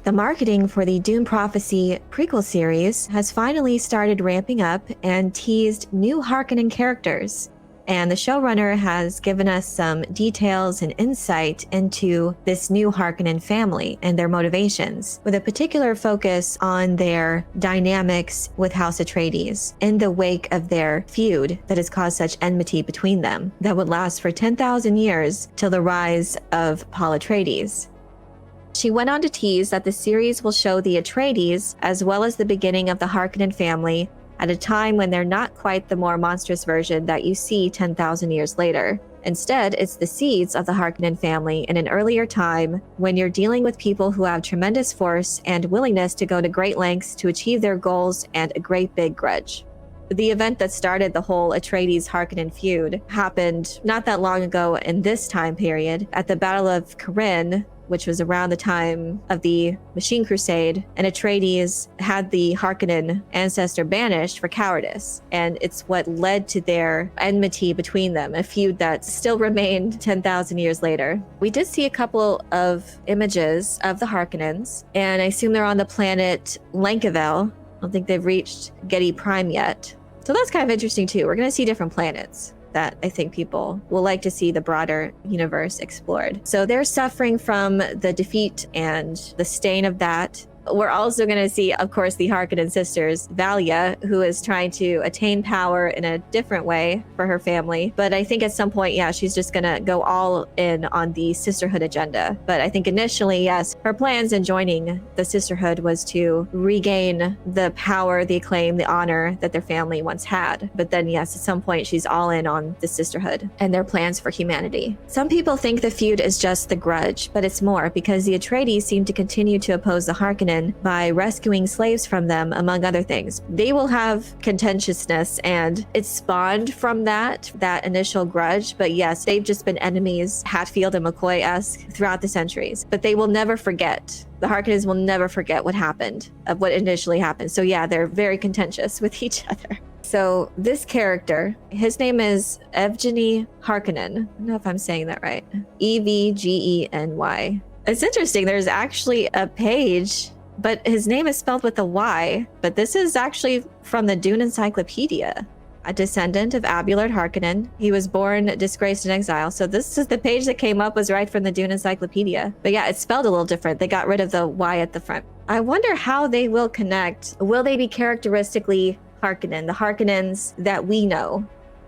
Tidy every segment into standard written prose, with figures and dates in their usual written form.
The marketing for the Dune Prophecy prequel series has finally started ramping up and teased new Harkonnen characters. And the showrunner has given us some details and insight into this new Harkonnen family and their motivations, with a particular focus on their dynamics with House Atreides in the wake of their feud that has caused such enmity between them that would last for 10,000 years till the rise of Paul Atreides. She went on to tease that the series will show the Atreides as well as the beginning of the Harkonnen family at a time when they're not quite the more monstrous version that you see 10,000 years later. Instead, it's the seeds of the Harkonnen family in an earlier time when you're dealing with people who have tremendous force and willingness to go to great lengths to achieve their goals and a great big grudge. The event that started the whole Atreides-Harkonnen feud happened not that long ago in this time period at the Battle of Corinne, which was around the time of the Machine Crusade, and Atreides had the Harkonnen ancestor banished for cowardice. And it's what led to their enmity between them, a feud that still remained 10,000 years later. We did see a couple of images of the Harkonnens, and I assume they're on the planet Lankavel. I don't think they've reached Getty Prime yet. So that's kind of interesting too. We're going to see different planets that I think people will like to see the broader universe explored. So they're suffering from the defeat and the stain of that. We're also going to see, of course, the Harkonnen sisters, Valia, who is trying to attain power in a different way for her family. But I think at some point, yeah, she's just going to go all in on the sisterhood agenda. But I think initially, yes, her plans in joining the sisterhood was to regain the power, the acclaim, the honor that their family once had. But then, yes, at some point, she's all in on the sisterhood and their plans for humanity. Some people think the feud is just the grudge, but it's more because the Atreides seem to continue to oppose the Harkonnen by rescuing slaves from them, among other things. They will have contentiousness, and it's spawned from that initial grudge. But yes, they've just been enemies, Hatfield and McCoy-esque, throughout the centuries. But they will never forget. The Harkonnens will never forget what happened, of what initially happened. So yeah, they're very contentious with each other. So this character, his name is Yevgeny Harkonnen. I don't know if I'm saying that right. Evgeny. It's interesting. There's actually a page, but his name is spelled with a Y. But this is actually from the Dune Encyclopedia. A descendant of Abelard Harkonnen. He was born disgraced in exile. So this is the page that came up was right from the Dune Encyclopedia. But yeah, it's spelled a little different. They got rid of the Y at the front. I wonder how they will connect. Will they be characteristically Harkonnen? The Harkonnens that we know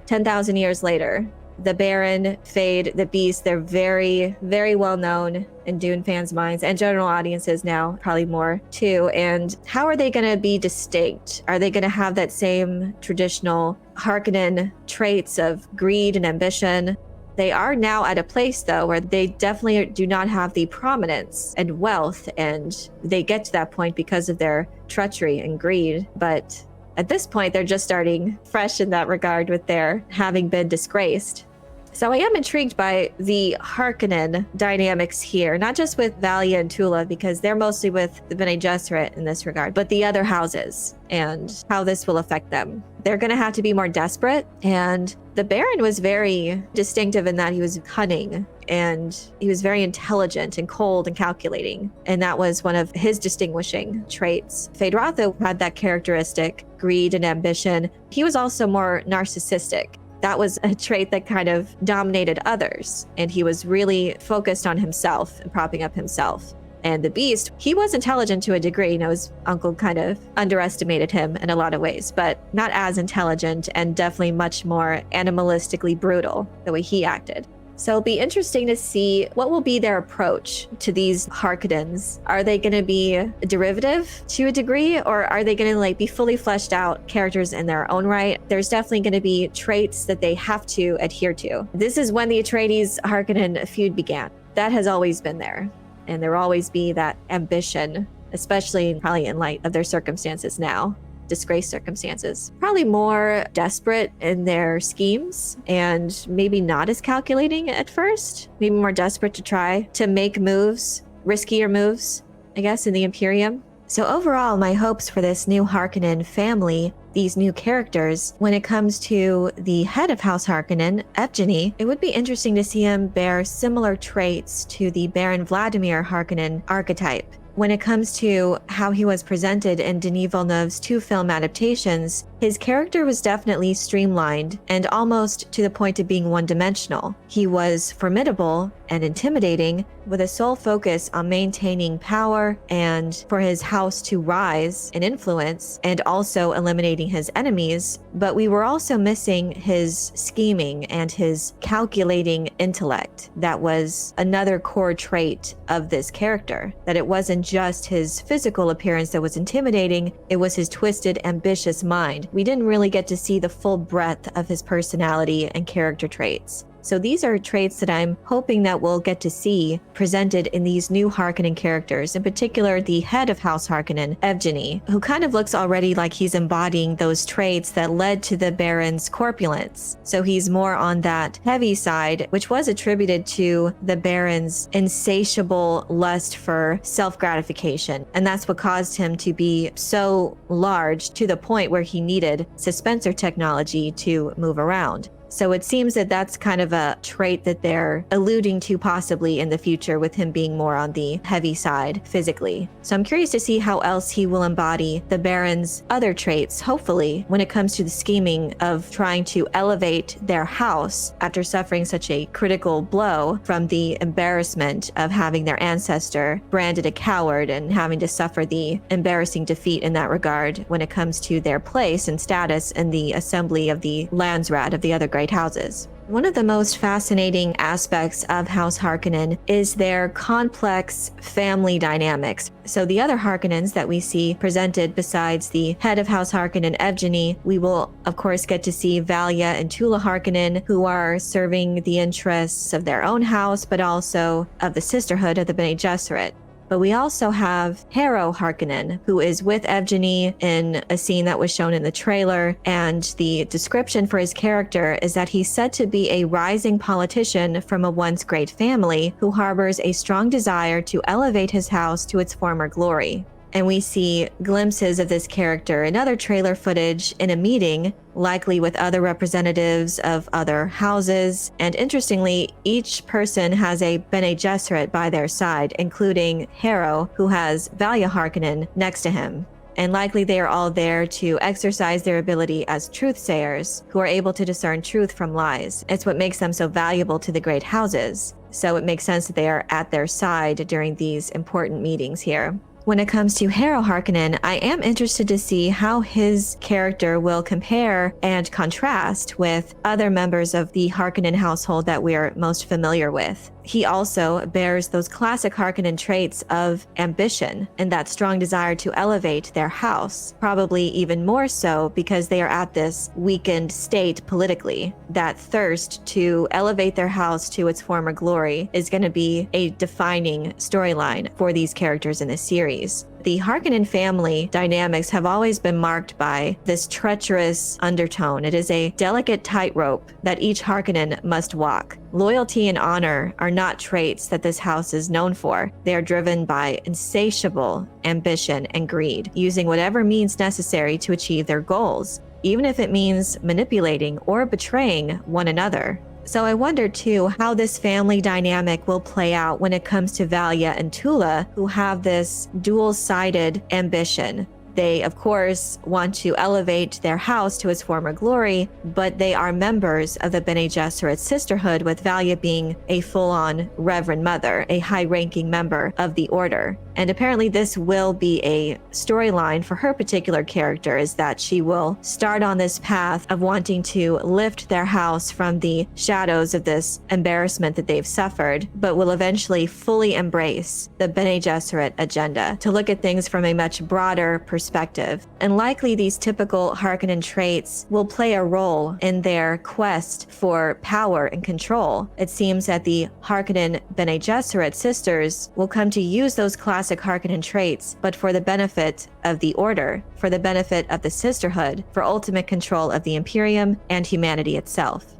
10,000 years later. The Baron, Feud, the Beast, they're very, very well known in Dune fans' minds and general audiences now, probably more too. And how are they going to be distinct? Are they going to have that same traditional Harkonnen traits of greed and ambition? They are now at a place, though, where they definitely do not have the prominence and wealth, and they get to that point because of their treachery and greed. But at this point, they're just starting fresh in that regard with their having been disgraced. So I am intrigued by the Harkonnen dynamics here, not just with Valia and Tula, because they're mostly with the Bene Gesserit in this regard, but the other houses and how this will affect them. They're going to have to be more desperate. And the Baron was very distinctive in that he was cunning and he was very intelligent and cold and calculating. And that was one of his distinguishing traits. Feyd-Rautha had that characteristic, greed and ambition. He was also more narcissistic. That was a trait that kind of dominated others. And he was really focused on himself and propping up himself. And the Beast, he was intelligent to a degree. You know, his uncle kind of underestimated him in a lot of ways, but not as intelligent and definitely much more animalistically brutal the way he acted. So it'll be interesting to see what will be their approach to these Harkonnens. Are they going to be a derivative to a degree, or are they going to be fully fleshed out characters in their own right? There's definitely going to be traits that they have to adhere to. This is when the Atreides Harkonnen feud began. That has always been there. And there will always be that ambition, especially probably in light of their circumstances now. Disgraced circumstances, probably more desperate in their schemes and maybe not as calculating at first, maybe more desperate to try to make moves, riskier moves, I guess, in the Imperium. So overall, my hopes for this new Harkonnen family, these new characters, when it comes to the head of House Harkonnen, Yevgeny, it would be interesting to see him bear similar traits to the Baron Vladimir Harkonnen archetype. when it comes to how he was presented in Denis Villeneuve's 2 film adaptations, his character was definitely streamlined and almost to the point of being one-dimensional. He was formidable and intimidating, with a sole focus on maintaining power and for his house to rise in influence and also eliminating his enemies, but we were also missing his scheming and his calculating intellect. That was another core trait of this character, that it wasn't just his physical appearance that was intimidating, it was his twisted, ambitious mind. We didn't really get to see the full breadth of his personality and character traits. So these are traits that I'm hoping that we'll get to see presented in these new Harkonnen characters, in particular the head of House Harkonnen, Yevgeny, who kind of looks already like he's embodying those traits that led to the Baron's corpulence. So he's more on that heavy side, which was attributed to the Baron's insatiable lust for self-gratification. And that's what caused him to be so large to the point where he needed suspensor technology to move around. So it seems that that's kind of a trait that they're alluding to possibly in the future, with him being more on the heavy side physically. So I'm curious to see how else he will embody the Baron's other traits, hopefully, when it comes to the scheming of trying to elevate their house after suffering such a critical blow from the embarrassment of having their ancestor branded a coward and having to suffer the embarrassing defeat in that regard when it comes to their place and status in the assembly of the Landsrat of the other great houses. One of the most fascinating aspects of House Harkonnen is their complex family dynamics. So the other Harkonnens that we see presented besides the head of House Harkonnen, Yevgeny, we will of course get to see Valya and Tula Harkonnen, who are serving the interests of their own house, but also of the sisterhood of the Bene Gesserit. But we also have Harrow Harkonnen, who is with Yevgeny in a scene that was shown in the trailer, and the description for his character is that he's said to be a rising politician from a once great family who harbors a strong desire to elevate his house to its former glory. And we see glimpses of this character in other trailer footage in a meeting, likely with other representatives of other houses. And interestingly, each person has a Bene Gesserit by their side, including Harrow, who has Valya Harkonnen next to him. And likely they are all there to exercise their ability as truthsayers, who are able to discern truth from lies. It's what makes them so valuable to the great houses. So it makes sense that they are at their side during these important meetings here. When it comes to Harrow Harkonnen, I am interested to see how his character will compare and contrast with other members of the Harkonnen household that we are most familiar with. He also bears those classic Harkonnen traits of ambition and that strong desire to elevate their house, probably even more so because they are at this weakened state politically. That thirst to elevate their house to its former glory is going to be a defining storyline for these characters in this series. The Harkonnen family dynamics have always been marked by this treacherous undertone. It is a delicate tightrope that each Harkonnen must walk. Loyalty and honor are not traits that this house is known for. They are driven by insatiable ambition and greed, using whatever means necessary to achieve their goals, even if it means manipulating or betraying one another. So I wonder too how this family dynamic will play out when it comes to Valya and Tula, who have this dual-sided ambition. They, of course, want to elevate their house to its former glory, but they are members of the Bene Gesserit sisterhood, with Valya being a full-on Reverend Mother, a high-ranking member of the Order. And apparently this will be a storyline for her particular character, is that she will start on this path of wanting to lift their house from the shadows of this embarrassment that they've suffered, but will eventually fully embrace the Bene Gesserit agenda to look at things from a much broader perspective. And likely these typical Harkonnen traits will play a role in their quest for power and control. It seems that the Harkonnen Bene Gesserit sisters will come to use those classic Harkonnen traits, but for the benefit of the Order, for the benefit of the sisterhood, for ultimate control of the Imperium and humanity itself.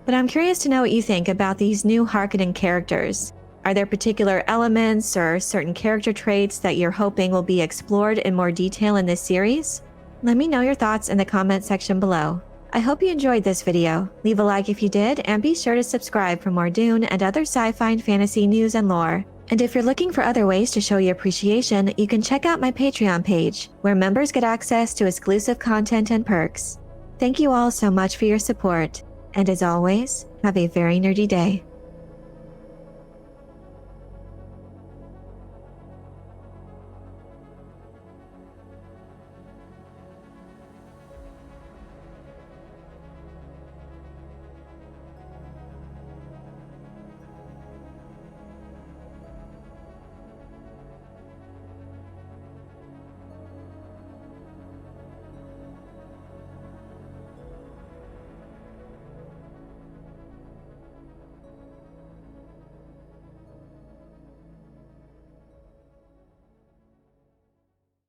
But I'm curious to know what you think about these new Harkonnen characters. Are there particular elements or certain character traits that you're hoping will be explored in more detail in this series? Let me know your thoughts in the comment section below. I hope you enjoyed this video. Leave a like if you did, and be sure to subscribe for more Dune and other sci-fi and fantasy news and lore. And if you're looking for other ways to show your appreciation, you can check out my Patreon page, where members get access to exclusive content and perks. Thank you all so much for your support, and as always, have a very nerdy day.